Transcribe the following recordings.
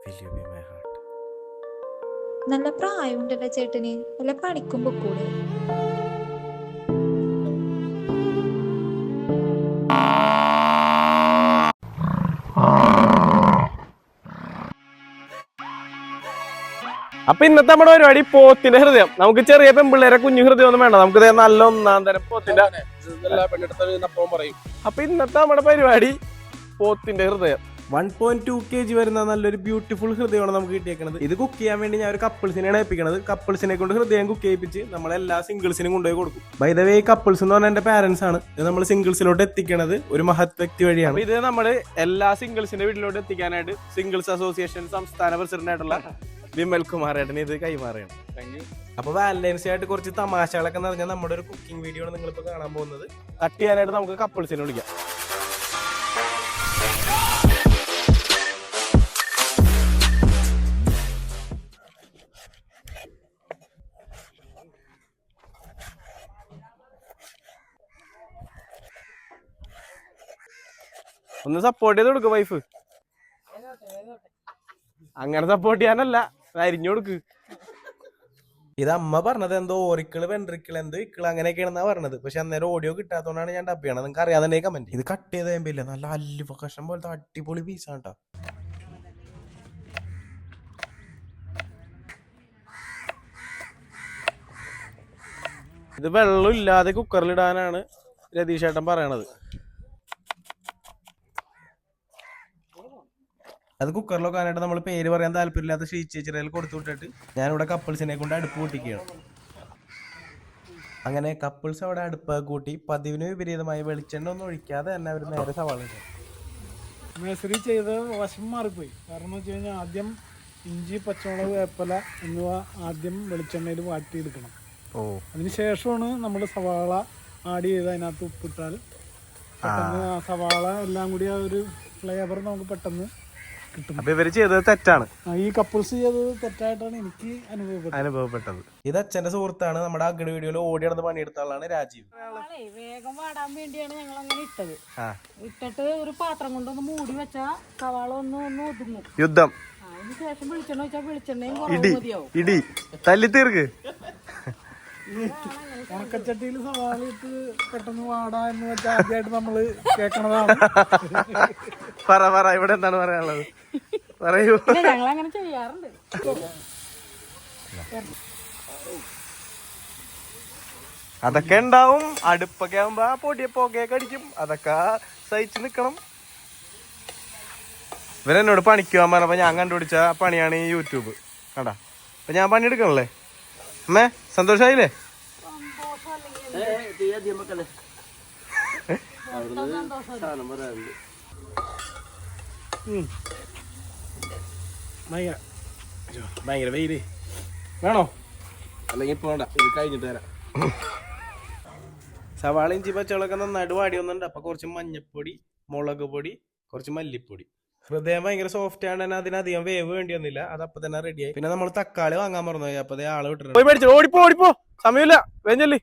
Will you be my heart? നല്ല പ്രായമുണ്ടല്ലോ ചേട്ടന്, വല്ല പണിക്കുമ്പോ കൂടെ. അപ്പൊ ഇന്നത്തെ നമ്മുടെ പരിപാടി പോത്തിന്റെ ഹൃദയം. നമുക്ക് ചെറിയ പെമ്പിള്ളേരെ കുഞ്ഞു ഹൃദയം ഒന്നും വേണ്ട, നമുക്ക് നല്ല ഒന്നാം തരം പോത്തിന്റെ. അപ്പൊ ഇന്നത്തെ നമ്മുടെ പരിപാടി പോത്തിന്റെ ഹൃദയം 1.2 kg വരുന്ന നല്ലൊരു ബ്യൂട്ടിഫുൾ ഹൃദയമാണ് നമുക്ക് കിട്ടിയേക്കുന്നത്. ഇത് കുക്ക് ചെയ്യാൻ വേണ്ടി ഞാൻ ഒരു കപ്പിൾസിനെയാണ് ഏൽപ്പിക്കുന്നത്. കപ്പിൾസിനെ കൊണ്ട് ഹൃദയം കുക്ക് ചെയ്യിപ്പിച്ച് നമ്മളെല്ലാ സിംഗിൾസിനും കൊണ്ടുപോയി കൊടുക്കും. ബൈ ദ വേ, കപ്പിൾസ് എന്ന് പറഞ്ഞാൽ എന്റെ പാരന്റ്സ് ആണ്. ഇത് നമ്മൾ സിംഗിൾസിലോട്ട് എത്തിക്കണത് ഒരു മഹത് വ്യക്തി വഴിയാണ്. ഇത് നമ്മൾ എല്ലാ സിംഗിൾസിന്റെ വീട്ടിലോട്ട് എത്തിക്കാനായിട്ട് സിംഗിൾസ് അസോസിയേഷൻ സംസ്ഥാന പ്രസിഡന്റ് ആയിട്ടുള്ള വിമൽ കുമാരേട്ടന് ഇത് കൈമാറുകയാണ്. അപ്പൊ വാലന്റൈൻസ് ആയിട്ട് കുറച്ച് തമാശകളൊക്കെ നിറഞ്ഞാൽ നമ്മുടെ ഒരു കുക്കിംഗ് വീഡിയോ ആണ് നിങ്ങളിപ്പോ കാണാൻ പോകുന്നത്. കട്ട് ചെയ്യാനായിട്ട് നമുക്ക് കപ്പിൾസിനെ വിളിക്കാം. ഒന്ന് സപ്പോർട്ട് ചെയ്ത് കൊടുക്ക് വൈഫ്. അങ്ങനെ സപ്പോർട്ട് ചെയ്യാനല്ല, അരിഞ്ഞു കൊടുക്ക്. ഇത് അമ്മ പറഞ്ഞത് എന്തോ ഓറിക്കിള് വെൻട്രിക്കിള് എന്തോ ഇക്കിള് അങ്ങനെയൊക്കെയാണെന്നാ പറഞ്ഞത്. പക്ഷെ അന്നേരം ഓഡിയോ കിട്ടാത്തതുകൊണ്ടാണ് ഞാൻ ഡബ് ചെയ്യണത്. നിങ്ങൾക്ക് അറിയാതെ കമന്റ്. ഇത് കട്ട് ചെയ്ത് കഴിയുമ്പില്ല, നല്ല അല്ലുവ കഷ്ണം പോലത്തെ അടിപൊളി പീസാണ് കേട്ടോ. ഇത് വെള്ളം ഇല്ലാതെ കുക്കറിലിടാനാണ് രതീഷ് ഏട്ടൻ പറയണത്. അത് കുക്കറിലൊക്കെ ആനായിട്ട് നമ്മൾ പേര് പറയാൻ താല്പര്യമില്ലാത്ത ഷീച്ചേച്ചിറയിൽ കൊടുത്തു വിട്ടിട്ട് ഞാനിവിടെ കപ്പിൾസിനെ കൊണ്ട് അടുപ്പ് കൂട്ടിക്കുകയാണ്. അങ്ങനെ കപ്പിൾസ് അവിടെ അടുപ്പ് കൂട്ടി പതിവിന് വിപരീതമായി വെളിച്ചെണ്ണ ഒന്നും ഒഴിക്കാതെ തന്നെ അവർ നേരെ സവാള മേസറി ചെയ്ത് വശം മാറിപ്പോയി. കാരണം വെച്ച് കഴിഞ്ഞാൽ ആദ്യം ഇഞ്ചി, പച്ചമുളക്, വേപ്പില എന്നിവ ആദ്യം വെളിച്ചെണ്ണയിൽ വാട്ടിയെടുക്കണം. അതിനുശേഷമാണ് നമ്മൾ സവാള ആഡ് ചെയ്ത് അതിനകത്ത് ഉപ്പിട്ടാൽ പെട്ടെന്ന് ആ സവാള എല്ലാം കൂടി ആ ഒരു ഫ്ലേവർ നമുക്ക് പെട്ടെന്ന് കിട്ടും. അപ്പൊ ഇവര് ചെയ്തത് തെറ്റാണ്. ഈ കപ്പിൾസ് ചെയ്തത് തെറ്റായിട്ടാണ് എനിക്ക് അനുഭവപ്പെട്ടത്. ഇത് അച്ഛന്റെ സുഹൃത്താണ്. നമ്മുടെ അഗ്നി വീഡിയോയിൽ ഓടി നടന്ന് പണിയെടുത്ത ആളാണ് രാജീവ്. വേഗം വാടാൻ വേണ്ടിയാണ് ഞങ്ങൾ അങ്ങനെ ഇട്ടത്. ഇട്ടിട്ട് ഒരു പാത്രം കൊണ്ടൊന്ന് മൂടി വെച്ചാ സവാള ഒന്ന് ഒതുങ്ങും. യുദ്ധം. അതിന് ശേഷം വെളിച്ചെണ്ണ വെച്ചാൽ വെളിച്ചെണ്ണയും മതിയാവും. ഇടി തല്ലി തീർക്ക്. ഉണക്കച്ചട്ടിയിൽ സവാള ഇട്ട് പെട്ടെന്ന് വാടാ എന്ന് വെച്ചാൽ ആദ്യമായിട്ട് നമ്മള് കേൾക്കണതാണ്. പറ ഇവിടെ എന്താണ് പറയാനുള്ളത്? പറയൂ. ഞങ്ങൾ അങ്ങനെ ചെയ്യാറുണ്ട്. അതൊക്കെ ഉണ്ടാവും. അടുപ്പൊക്കെ ആകുമ്പോ പൊടിയൊക്കെ അടിക്കും. അതൊക്കെ സഹിച്ച് നിക്കണം. ഇവരെന്നോട് പണിക്ക് പോകാൻ പറഞ്ഞപ്പോ ഞാൻ കണ്ടുപിടിച്ച പണിയാണ് ഈ യൂട്യൂബ്. കണ്ടാ, അപ്പൊ ഞാൻ പണിയെടുക്കണല്ലേ അമ്മേ? സന്തോഷായില്ലേ? ഭയങ്കര വെയില് വേണോ? അല്ലെങ്കിൽ ഇപ്പൊ വേണ്ട, ഇത് കഴിഞ്ഞിട്ട് തരാം. സവാള ഇഞ്ചി പച്ചമുളകൊക്കെ നന്നായിട്ട് വാടി വന്നിട്ടുണ്ട്. അപ്പൊ കുറച്ച് മഞ്ഞപ്പൊടി, മുളക് പൊടി, കുറച്ച് മല്ലിപ്പൊടി. ഹൃദയം ഭയങ്കര സോഫ്റ്റ് ആണ്, അതിനധികം വേവ് വേണ്ടി വന്നില്ല. അത് അപ്പൊ തന്നെ റെഡിയായി. പിന്നെ നമ്മൾ തക്കാളി വാങ്ങാൻ മറന്നുപോയി. അപ്പൊ ആള് വിട്ടിട്ടുണ്ട്. ഓടിപ്പോ സമയമില്ല, വേഞ്ഞല്ലേ.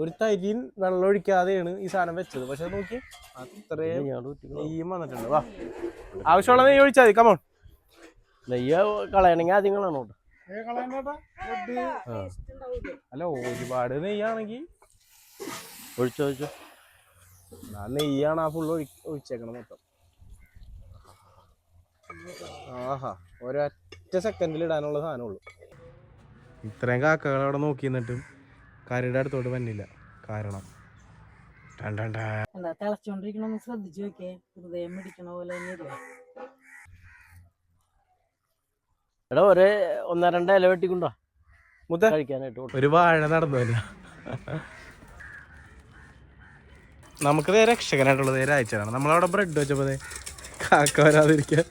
ഒരു തരിൻ വെള്ളം ഒഴിക്കാതെയാണ് ഈ സാധനം വെച്ചത്. പക്ഷെ നോക്കി അത്രയും നെയ്യും വന്നിട്ടുണ്ട്. വാ, ആവശ്യമുള്ള നെയ്യ് ഒഴിച്ചാൽ മതി. കമോൺ. നെയ്യ് കളയണമെങ്കിൽ ആദ്യം കളയണോ? അല്ല, ഒരുപാട് നെയ്യാണെങ്കിൽ ഒഴിച്ചോ. ആ നെയ്യാണ് ആ ഫുള്ള് ഒഴിച്ചേക്കണം മൊത്തം. ആഹാ, ഒരൊറ്റ സെക്കൻഡിൽ ഇടാനുള്ള സാധനമുള്ളൂ. ഇത്രയും കാക്കകൾ അവിടെ നോക്കി നിന്നിട്ടും കറിയുടെ അടുത്തോട്ട് വന്നില്ല. കാരണം തിളച്ചോണ്ടിരിക്കണൊന്ന് ശ്രദ്ധിച്ചു നോക്കിയേ. ഹൃദയം പിടിക്കണ പോലെ തന്നെ. എടാ, ഒരു 1-2 ഇല വെട്ടിക്കൊണ്ടോ കഴിക്കാനായിട്ട്. ഒരു വാഴ നടന്നു. നമുക്ക് രക്ഷകനായിട്ടുള്ളത് ഒരാഴ്ചയാണ്. നമ്മളവിടെ ബ്രെഡ് വെച്ചപ്പോ കാക്ക വരാതിരിക്കാൻ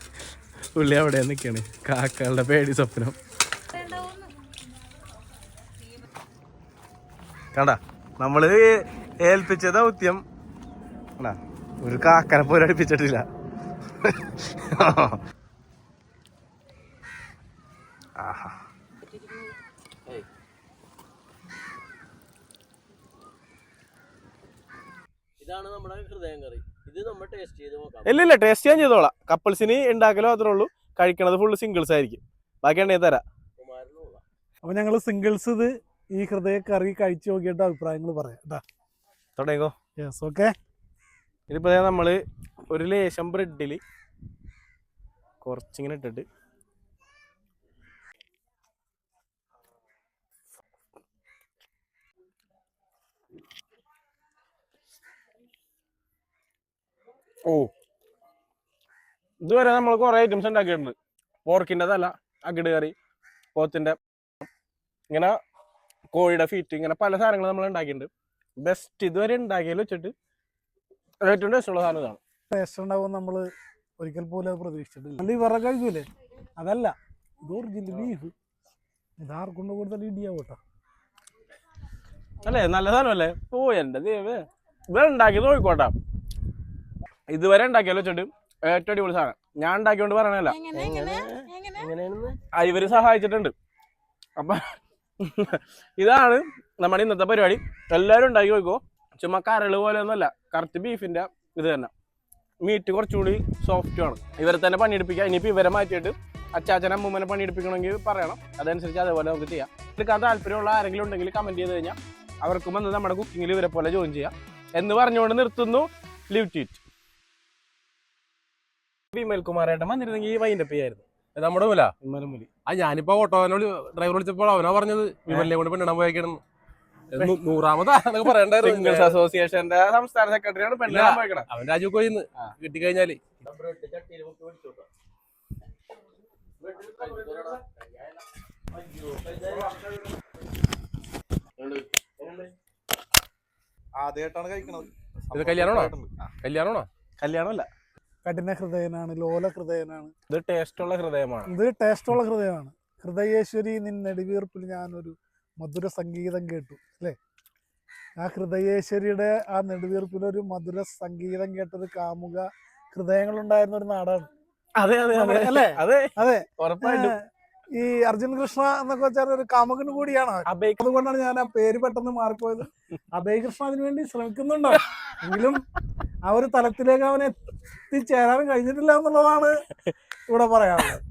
പുള്ളി അവിടെ നിൽക്കാണ്. കാക്കകളുടെ പേടി സ്വപ്നം കണ്ടാ. നമ്മള് ഏൽപ്പിച്ച ദൗത്യം ഒരു കാക്കനെ പോലും അടുപ്പിച്ചിട്ടില്ല. ആഹാ, ഇതാണ് നമ്മുടെ ഹൃദയം കറി. ഇത് നമ്മൾ ടേസ്റ്റ് ചെയ്ത് നോക്കാം. ഇല്ല ടേസ്റ്റ് ഞാൻ ചെയ്തോളാം. കപ്പിൾസിന് ഉണ്ടാക്കലോ മാത്രമേ ഉള്ളൂ. കഴിക്കണത് ഫുള്ള് സിംഗിൾസ് ആയിരിക്കും. ബാക്കി ഉണ്ടെങ്കിൽ തരാം. അപ്പൊ ഞങ്ങള് സിംഗിൾസ് ഇത് ഈ ഹൃദയ കറി കഴിച്ചു നോക്കിയിട്ട് അഭിപ്രായങ്ങൾ പറയാം കേട്ടാ. തുടങ്ങിക്കോ. Yes, okay. ഇതിപ്പോ നമ്മള് ഒരു ലേശം ബ്രെഡില് കുറച്ചിങ്ങനെ ഇട്ടിട്ട് ഇതുവരെ നമ്മൾ കുറെ ഐറ്റംസ് ഉണ്ടാക്കിയിട്ടുണ്ട്. പോർക്കിൻ്റെ തല, അകിട് കറി, പോത്തിന്റെ ഇങ്ങനെ കോഴിയുടെ ഫീറ്റ്, ഇങ്ങനെ പല സാധനങ്ങൾ നമ്മൾ ഉണ്ടാക്കിയിട്ടുണ്ട്. ബെസ്റ്റ് ഇതുവരെ ഉണ്ടാക്കിയതിൽ വെച്ചിട്ട് ഏറ്റവും ടേസ്റ്റ് ഉള്ള സാധനം ഇതാണ്. ടേസ്റ്റ് ഉണ്ടാവും നമ്മള് ഒരിക്കൽ പോലും അത് പ്രതീക്ഷിച്ചിട്ടില്ല. നല്ല ഈ വിറക് കഴിക്കൂലേ, അതല്ല ഇത് ഒറിജിനൽ ബീഫ്. ഇതാർക്കൊണ്ട് കൂടുതൽ ഇടിയാവും കേട്ടോ. അല്ലേ, നല്ല സാധനമല്ലേ? എന്റെ ദൈവമേ, ഇവിടെ ഉണ്ടാക്കിയത് നോക്കിക്കോട്ടാ. ഇതുവരെ ഉണ്ടാക്കിയാലോ വെച്ചിട്ട് ഏറ്റവും അടിപൊളി സാധനം. ഞാൻ ഉണ്ടാക്കിയോണ്ട് പറയണല്ല, ഇവര് സഹായിച്ചിട്ടുണ്ട്. അപ്പൊ ഇതാണ് നമ്മുടെ ഇന്നത്തെ പരിപാടി. എല്ലാവരും ഉണ്ടാക്കി നോക്കോ. ചുമ്മാ കരള് പോലെ ഒന്നുമല്ല, കറക്റ്റ് ബീഫിന്റെ ഇത് തന്നെ. മീറ്റ് കുറച്ചുകൂടി സോഫ്റ്റ് ആണ്. ഇവരെ തന്നെ പണിയെടുപ്പിക്കുക. ഇനിയിപ്പോൾ ഇവരെ മാറ്റിയിട്ട് അച്ചാച്ചനെ അമ്മൂമ്മനെ പണിയെടുപ്പിക്കണമെങ്കിൽ പറയണം. അതനുസരിച്ച് അതേപോലെ നമുക്ക് ചെയ്യാം. എടുക്കാൻ താല്പര്യമുള്ള ആരെങ്കിലും ഉണ്ടെങ്കിൽ കമന്റ് ചെയ്ത് കഴിഞ്ഞാൽ അവർക്കും വന്ന് നമ്മുടെ കുക്കിങ്ങിൽ ഇവരെ പോലെ ജോയിൻ ചെയ്യാം എന്ന് പറഞ്ഞുകൊണ്ട് നിർത്തുന്നു. Live tweet. വിമൽ കുമാരേട്ടൻ വന്നിരുന്നെങ്കിൽ ഈ വൈൻഡപ്പ് ചെയ്യായിരുന്നു. നമ്മുടെ മൂല വിമലമുലി. ഞാനിപ്പോ ഓട്ടോനോട് ഡ്രൈവർ വിളിച്ചപ്പോൾ അവനാ പറഞ്ഞത് വിമലിനെ കൊണ്ട് പെണ്ണിടാൻ പോയേക്കണം. 100ാമതാ എന്നൊക്കെ പറയണ്ടായിരുന്നു. അസോസിയേഷന്റെ സംസ്ഥാന സെക്രട്ടറിയാണ് പെണ്ണിടാൻ പോയേക്കണം. അവൻ രാജു കോയിന്ന് കിട്ടിക്കഴിഞ്ഞാല് ആദ്യമായിട്ടാണ് കഴിക്കണത്. ഇത് കല്യാണമാണോ? കല്യാണമല്ല, കഠിന ഹൃദയനാണ്, ലോല ഹൃദയനാണ്. ഇത് ടേസ്റ്റുള്ള ഹൃദയമാണ്. ഇത് ടേസ്റ്റുള്ള ഹൃദയമാണ്. ഹൃദയേശ്വരി നിൻ നെടുവീർപ്പിൽ ഞാനൊരു മധുര സംഗീതം കേട്ടു അല്ലേ? ആ ഹൃദയേശ്വരിയുടെ ആ നെടുവീർപ്പിലൊരു മധുര സംഗീതം കേട്ടൊരു കാമുക ഹൃദയങ്ങളുണ്ടായിരുന്ന ഒരു നാടാണ്. അതെ അതെ അതെ അല്ലേ? അതെ അതെ, ഉറപ്പായിട്ടും. ഈ അർജുൻ കൃഷ്ണ എന്നൊക്കെ വെച്ചാൽ ഒരു കാമുകന് കൂടിയാണ്. അതുകൊണ്ടാണ് ഞാൻ ആ പേര് പെട്ടെന്ന് മാറിപ്പോയത്. അഭയ് കൃഷ്ണ അതിനു വേണ്ടി ശ്രമിക്കുന്നുണ്ടോ എങ്കിലും ആ ഒരു തലത്തിലേക്ക് അവൻ എത്തിച്ചേരാൻ കഴിഞ്ഞിട്ടില്ല എന്നുള്ളതാണ് ഇവിടെ പറയാനുള്ളത്.